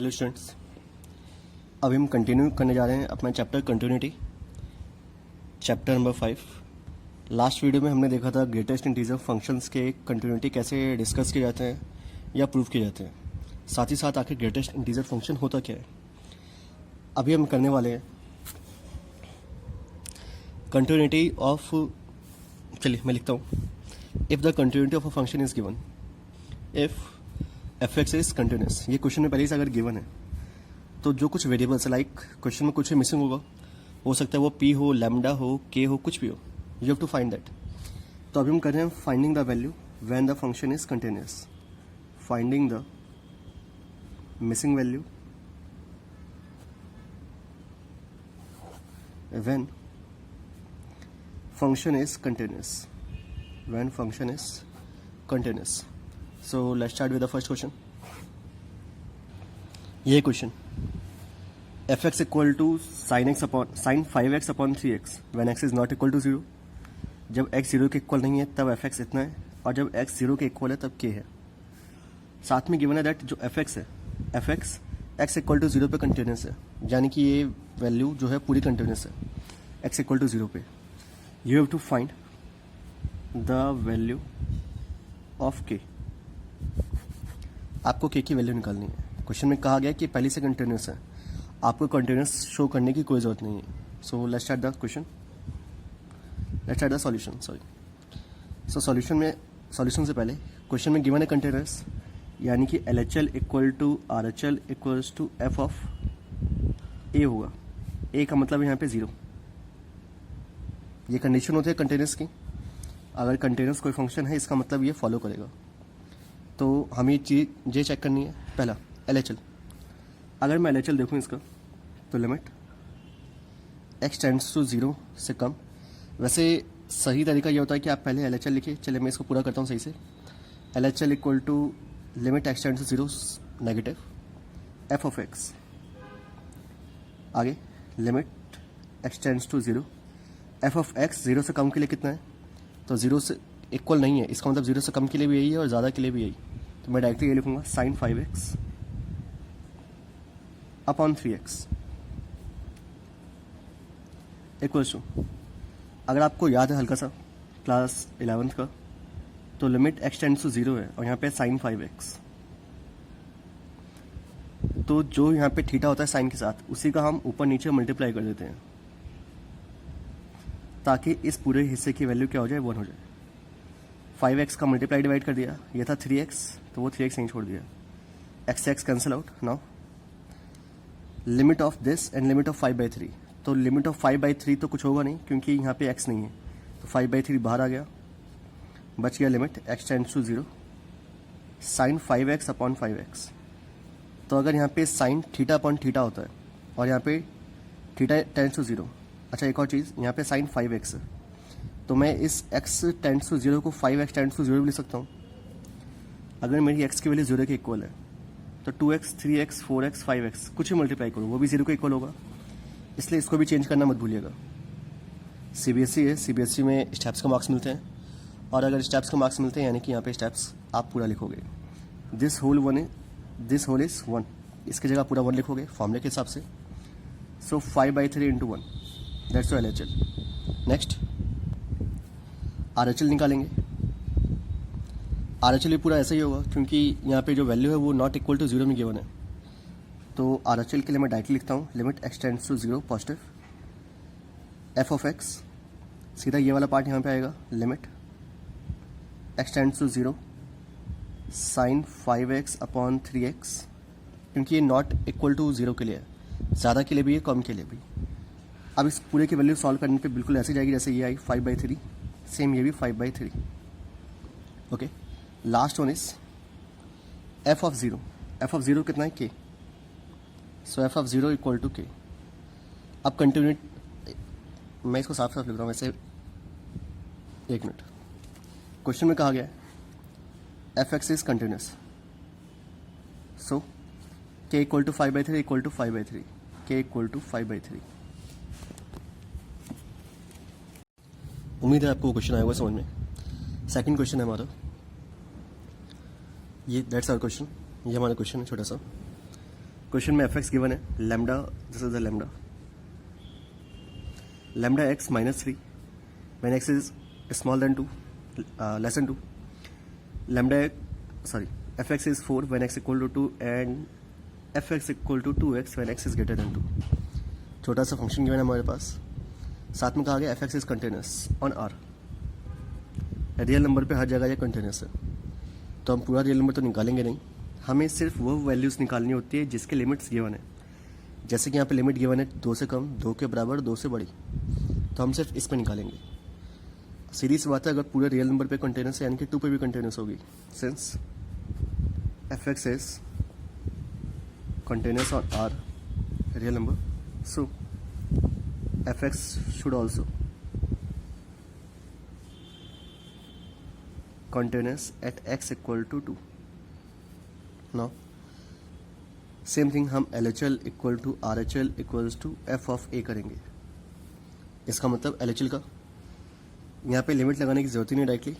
Hello students, अभी हम continue करने जा रहे हैं अपना chapter continuity, chapter number 5। Last video में हमने देखा था ग्रेटेस्ट इंटीजर फंक्शंस के कंटिन्यूटी कैसे डिस्कस किए जाते हैं या प्रूव किए जाते हैं, साथ ही साथ आखिर ग्रेटेस्ट इंटीजर फंक्शन होता क्या है। अभी हम करने वाले हैं कंटिन्यूटी ऑफ, चलिए मैं लिखता हूँ, if the continuity of a function is given, if F X is continuous. ये क्वेश्चन में पहले से अगर गिवन है तो जो कुछ वेरिएबल्स लाइक क्वेश्चन में कुछ मिसिंग होगा, हो सकता है वो पी हो, लैम्डा हो, के हो, कुछ भी हो, you have to find that. तो अभी हम कर रहे हैं finding the value when the function is continuous, finding the missing value when function is continuous, when function is continuous. So let's start with the first question. ये question, F X equal to sine 5x upon 3x when x is not equal to 0। जब x 0 के equal नहीं है तब F x इतना है, और जब x 0 के इक्वल है तब k है। साथ में गिवन है दैट जो एफ एक्स है, F X x equal to 0 पे कंटिन्यूस है, यानी कि ये वैल्यू जो है पूरी कंटिन्यूस है x इक्वल टू 0 पे। You have to find the value of k। आपको k की वैल्यू निकालनी है। क्वेश्चन में कहा गया कि पहले से कंटिन्यूस है, आपको कंटिन्यूस शो करने की कोई जरूरत नहीं है। So let's start the question, let's start the solution. So solution से पहले क्वेश्चन में गिवन है कंटिन्यूस, यानी कि LHL equal to RHL equals to F of A होगा। ए का मतलब यहाँ पे 0। ये कंडीशन होती है कंटिन्यूस की। अगर कंटिन्यूस कोई फंक्शन है इसका मतलब ये फॉलो करेगा। तो हमें चीज़ ये चेक करनी है। पहला LHL, अगर मैं LHL देखूँ इसका तो लिमिट x टेंड्स टू 0 से कम। वैसे सही तरीका ये होता है कि आप पहले LHL लिखिए। चलिए मैं इसको पूरा करता हूँ सही से। LHL equal to limit x tends to 0 negative f of x, आगे limit x tends to 0 F of X 0 से कम के लिए कितना है, तो 0 से इक्वल नहीं है, इसका मतलब 0 से कम के लिए भी यही है और ज़्यादा के लिए भी यही। तो मैं डायरेक्टली ये लिखूंगा sign 5x upon 3x equals to, अगर आपको याद है हल्का सा क्लास 11th का, तो लिमिट x टेंड्स टू 0 है और यहाँ पे साइन 5x। तो जो यहाँ पे थीटा होता है साइन के साथ, उसी का हम ऊपर नीचे मल्टीप्लाई कर देते हैं ताकि इस पूरे हिस्से की वैल्यू क्या हो जाए, 1 हो जाए। 5x का मल्टीप्लाई डिवाइड कर दिया, ये था 3x, तो वो 3x नहीं छोड़ दिया, x से x cancel out. Now limit of this and limit of 5/3, तो लिमिट ऑफ 5/3 तो कुछ होगा नहीं क्योंकि यहाँ पे x नहीं है, तो 5/3 बाहर आ गया, बच गया limit x tends to 0 sine 5x upon 5x। तो अगर यहाँ पे साइन थीटा अपॉन थीटा होता है और यहाँ पे थीटा टेंड्स टू 0। अच्छा एक और चीज़, यहाँ पे साइन 5x है, तो मैं इस x टेंड्स टू 0 को 5x टेंड्स टू 0 भी लिख सकता हूँ। अगर मेरी x की वैल्यू 0 के इक्वल है तो 2x, 3x, 4x, 5x कुछ भी मल्टीप्लाई करूँ वो भी 0 के इक्वल होगा, इसलिए इसको भी चेंज करना मत भूलिएगा। CBSE है, CBSE में स्टेप्स के मार्क्स मिलते हैं, और अगर स्टेप्स के मार्क्स मिलते हैं यानी कि यहाँ पे स्टेप्स आप पूरा लिखोगे। दिस होल इज 1, इसकी जगह पूरा 1 लिखोगे फॉर्मूले के हिसाब से। सो 5/3 into 1, that's LHL। Next RHL निकालेंगे। RHL भी पूरा ऐसा ही होगा क्योंकि यहाँ पे जो वैल्यू है वो नॉट इक्वल टू 0 में गिवन है। तो RHL के लिए मैं डायरेक्टली लिखता हूँ limit x tends to 0 positive f of x, सीधा ये वाला पार्ट यहाँ पे आएगा, limit x tends to 0 sine 5x upon 3x, क्योंकि ये नॉट इक्वल टू 0 के लिए है, ज़्यादा के लिए भी है, कम के लिए भी। अब इस पूरे की वैल्यू सॉल्व करने पे बिल्कुल ऐसे जाएगी जैसे ये आई 5/3, सेम ये भी 5/3। Okay, last one is F of 0। F of 0 कितना है, k। So F of 0 equal to k। अब कंटिन्यू, मैं इसको साफ साफ लिख रहा हूँ वैसे, एक मिनट। क्वेश्चन में कहा गया है F X is continuous, so k equal to 5/3 equal to 5/3, k equal to 5/3। उम्मीद है आपको क्वेश्चन आया होगा समझ में। सेकंड क्वेश्चन है हमारा, ये दैट्स आवर क्वेश्चन, ये हमारा क्वेश्चन है छोटा सा। क्वेश्चन में एफ एक्स गिवन है, lambda, this is the lambda, lambda X minus 3 when X is small than 2, less than 2, lambda sorry F X is 4 when X equal to 2 and F X equal to 2x when X is greater than 2। छोटा सा function given है हमारे पास, साथ में कहा गया F X is continuous on R. Real number पे हर जगह ये कंटिन्यूस है, तो हम पूरा रियल नंबर तो निकालेंगे नहीं, हमें सिर्फ वो वैल्यूज़ निकालनी होती है जिसके लिमिट्स गिवन है। जैसे कि यहाँ पे लिमिट गिवन है 2 से कम, 2 के बराबर, 2 से बड़ी, तो हम सिर्फ इस पे निकालेंगे। सीधी सी बात है, अगर पूरे रियल नंबर पे कंटिन्यूस है यानी कि 2 पे भी कंटिन्यूस होगी, since F X is continuous on R real number, so F X should also continuous at x equal to 2. Now same thing हम LHL equal to RHL equals to f of a करेंगे। इसका मतलब LHL का यहाँ पे limit लगाने की ज़रूरत ही नहीं डायरेक्टली,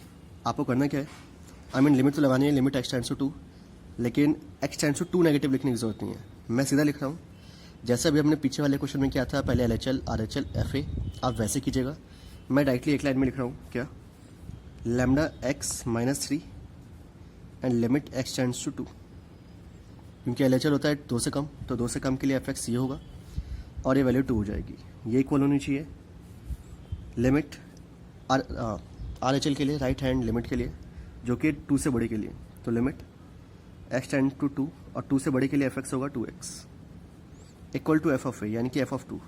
आपको करना क्या है, आई मीन लिमिट तो लगानी है, लिमिट x टेंड्स टू 2, लेकिन x टेंड्स टू 2 नेगेटिव लिखने की ज़रूरत नहीं है। मैं सीधा लिख रहा हूँ, जैसे अभी हमने पीछे वाले क्वेश्चन में किया था, पहले LHL RHL FA, आप वैसे कीजिएगा। मैं डायरेक्टली एक लाइन में लिख रहा हूँ, क्या, lambda X minus 3 and limit X tends to 2, क्योंकि LHL होता है 2 से कम, तो 2 से कम के लिए एफ एक्स ये होगा और ये वैल्यू 2 हो जाएगी, ये इक्वल होनी चाहिए लिमिट RHL के लिए, राइट हैंड लिमिट के लिए, जो कि 2 से बड़े के लिए, तो लिमिट एक्स टेंड टू 2 और 2 से बड़े के लिए एफ एक्स होगा 2x equal to F of A, यानी कि एफ ऑफ 2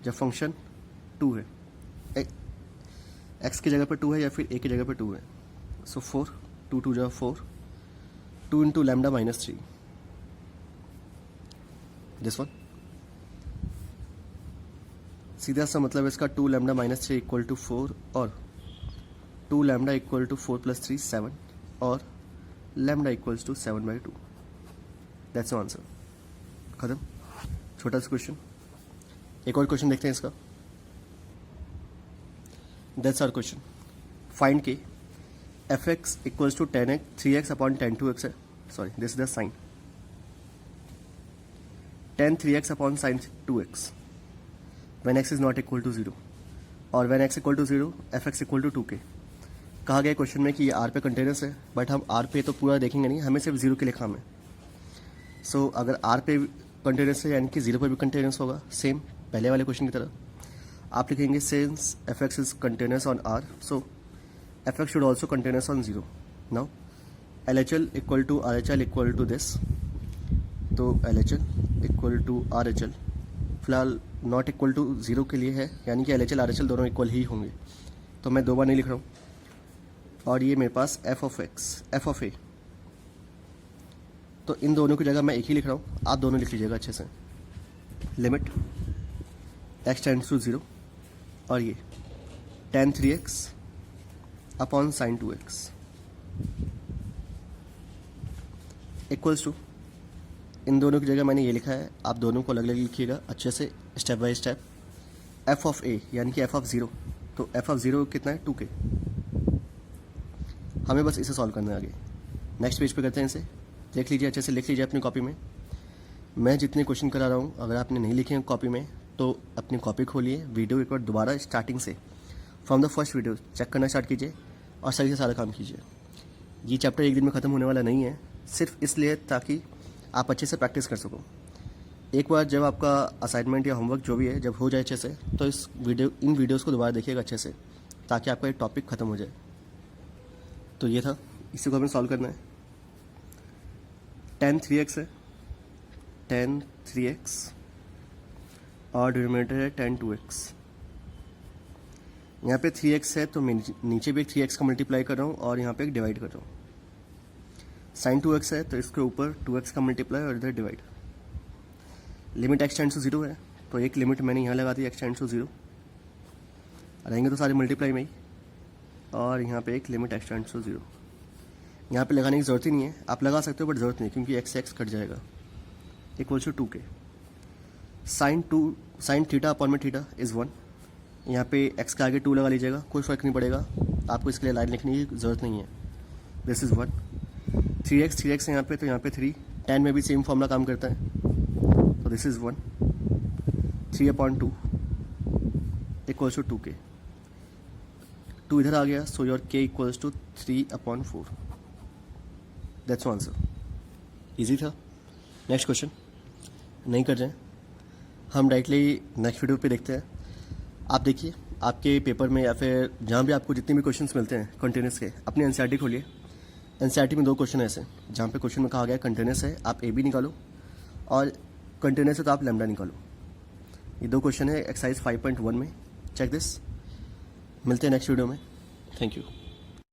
जब फंक्शन 2 है, x की जगह पर 2 है या फिर a की जगह पर 2 है, सो 4, 2 2 जा 4, 2 into lambda minus 3, this one. सीधा सा मतलब इसका 2 लैम्डा माइनस 3 इक्वल टू 4 और 2 लैम्डा इक्वल टू 4 प्लस 3 7 और lambda equals to 7/2, that's answer, खत्म। छोटा सा क्वेश्चन, एक और क्वेश्चन देखते हैं इसका। That's our question. Find k fx equals to 10x 3x upon 10 2x है, sorry this is the sign, 10 3x upon sin 2x when x is not equal to 0 और when x equal to 0 fx equal to 2k। कहा गया question में कि ये r पे continuous है, but हम r पे तो पूरा देखेंगे नहीं, हमें सिर्फ 0 के लिए काम है। सो अगर r पे कंटिन्यूस है यानी कि 0 पे भी कंटिन्यूस होगा, सेम पहले वाले क्वेश्चन की तरह आप लिखेंगे since F X is continuous on R, so F X should also continuous on 0। Now L H L equal to R H L equal to this, तो L H L equal to R H L फिलहाल not equal to 0 के लिए है, यानी कि L H L R H L दोनों equal ही होंगे, तो मैं 2 बार नहीं लिख रहा हूँ। और ये मेरे पास F of X F of A, तो इन दोनों की जगह मैं एक ही लिख रहा हूँ, आप दोनों लिख लीजिएगा अच्छे से। लिमिट एक्स टेंड्स टू 0 और ये tan 3x upon sin 2x equals to, इन दोनों की जगह मैंने ये लिखा है, आप दोनों को अलग अलग लिखिएगा अच्छे से step by step. f of a यानी कि f ऑफ 0, तो f ऑफ 0 कितना है 2k, हमें बस इसे सॉल्व करना है। आगे नेक्स्ट पेज पे करते हैं इसे, देख लीजिए अच्छे से, लिख लीजिए अपनी कॉपी में। मैं जितने क्वेश्चन करा रहा हूँ, अगर आपने नहीं लिखे हैं कॉपी में तो अपनी कॉपी खोलिए, वीडियो एक बार दोबारा स्टार्टिंग से from the first video check करना स्टार्ट कीजिए और सही से सारा काम कीजिए। ये चैप्टर एक दिन में ख़त्म होने वाला नहीं है, सिर्फ इसलिए ताकि आप अच्छे से प्रैक्टिस कर सको। एक बार जब आपका असाइनमेंट या होमवर्क जो भी है जब हो जाए अच्छे से, तो इन वीडियोज़ को दोबारा देखिएगा अच्छे से, ताकि आपका ये टॉपिक ख़त्म हो जाए। तो ये था, इसी को हमें सॉल्व करना है। tan 3x है, tan 3x और डिनोमिनेटर है tan 2x। यहाँ पे 3x है तो मैं नीचे भी एक 3x का मल्टीप्लाई कर रहा हूँ और यहाँ पे एक डिवाइड कर रहा हूँ। sin 2x है तो इसके ऊपर 2x का मल्टीप्लाई और इधर divide. Limit x tends to 0 है तो एक लिमिट मैंने यहाँ लगा दी, x टेंड्स टू 0, रहेंगे तो सारे मल्टीप्लाई में ही, और यहाँ पे एक लिमिट x टेंड्स टू 0। यहाँ पे लगाने की ज़रूरत ही नहीं है, आप लगा सकते हो बट ज़रूरत नहीं, क्योंकि x कट जाएगा, equals to 2k। Sine theta upon में थीटा इज़ 1, यहाँ पे x के आगे 2 लगा लीजिएगा, कोई फ़र्क नहीं पड़ेगा, आपको इसके लिए लाइन लिखने की ज़रूरत नहीं है। This is 1। 3x है यहाँ पे, तो यहाँ पे 3, tan में भी सेम फॉर्मूला काम करता है, तो this is 1, 3/2 equals to 2k, 2 इधर आ गया, so your k equals to 3/4. That's answer. Easy था. नेक्स्ट क्वेश्चन नहीं कर रहे हैं हम, डायरेक्टली नेक्स्ट वीडियो पे देखते हैं. आप देखिए आपके पेपर में या फिर जहाँ भी आपको जितने भी क्वेश्चंस मिलते हैं कंटिन्यूस के, अपनी एनसीईआरटी खोलिए. एनसीईआरटी में 2 क्वेश्चन है ऐसे जहाँ पे क्वेश्चन में कहा गया कंटिन्यूस है आप ए बी निकालो, और कंटिन्यूस है तो आप लैम्डा निकालो. ये 2 क्वेश्चन है एक्सरसाइज 5.1 में. Check this. मिलते हैं नेक्स्ट वीडियो में. Thank you.